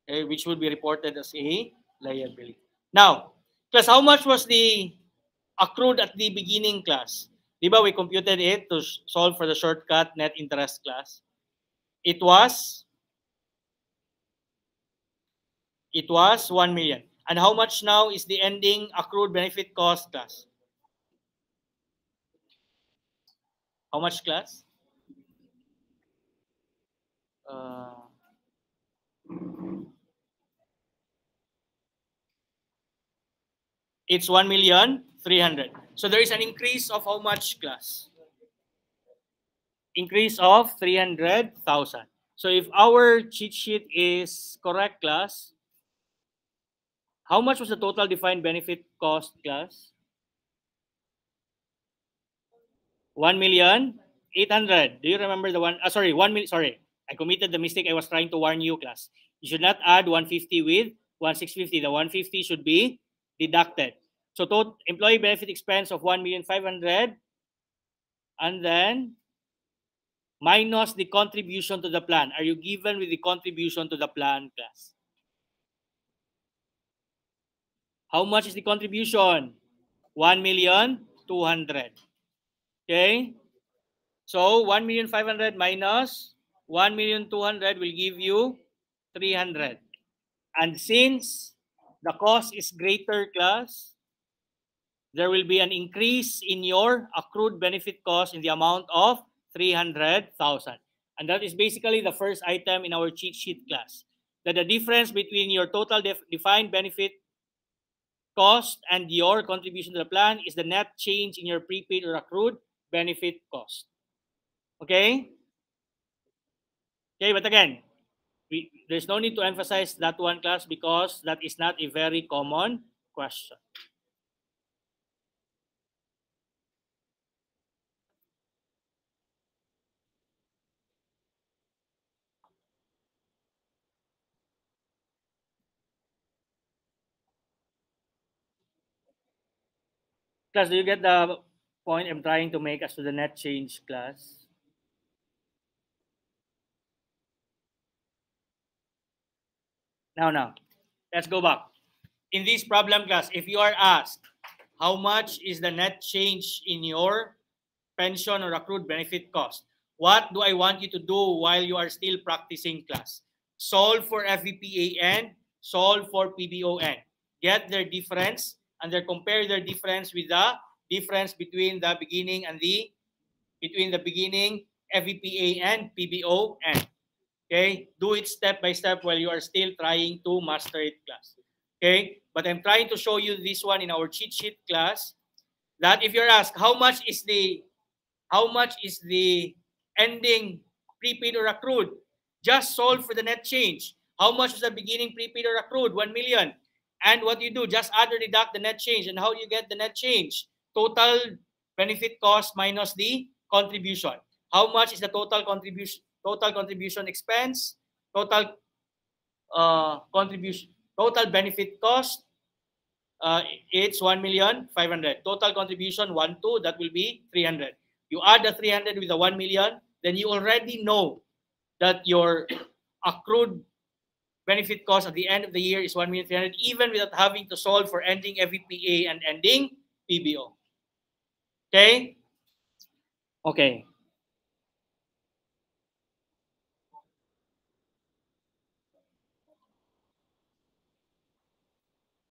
Okay, which will be reported as a liability. Now, class, how much was the accrued at the beginning, class? Diba we computed it to solve for the shortcut net interest, class? It was 1 million. And how much now is the ending accrued benefit cost, class? How much, class? It's 1,300,000. So there is an increase of how much, class? Increase of 300,000. So if our cheat sheet is correct, class, how much was the total defined benefit cost, class? 1,800,000. Do you remember the one? Sorry, 1 million. Sorry, I committed the mistake. I was trying to warn you, class. You should not add 150 with 1,650. The 150 should be deducted. So total employee benefit expense of 1,500,000, and then minus the contribution to the plan. Are you given with the contribution to the plan, class? How much is the contribution? 1,200,000. Okay. So 1,500,000 minus 1,200,000 will give you 300. And since the cost is greater, class, there will be an increase in your accrued benefit cost in the amount of 300,000. And that is basically the first item in our cheat sheet, class. That the difference between your total defined benefit cost and your contribution to the plan is the net change in your prepaid or accrued benefit cost. Okay? Okay, but again, there's no need to emphasize that one, class, because that is not a very common question. Class, do you get the point I'm trying to make as to the net change, class? Now, let's go back. In this problem, class, if you are asked, how much is the net change in your pension or accrued benefit cost? What do I want you to do while you are still practicing, class? Solve for FVPAN, solve for PBON. Get their difference and then compare their difference with the difference between the beginning and between the beginning FVPA and PBON. Okay, do it step by step while you are still trying to master it, class. Okay, but I'm trying to show you this one in our cheat sheet, class, that if you're asked how much is the ending prepaid or accrued, just solve for the net change. How much was the beginning prepaid or accrued? 1 million. And what you do, just add or deduct the net change. And how do you get the net change? Total benefit cost minus the contribution. How much is the total contribution? Total contribution expense, total contribution, total benefit cost. It's 1,500,000. Total contribution 1,200,000. That will be 300. You add the 300 with the 1 million, then you already know that your accrued benefit cost at the end of the year is 1,300,000, even without having to solve for ending FVPA and ending PBO. Okay? Okay.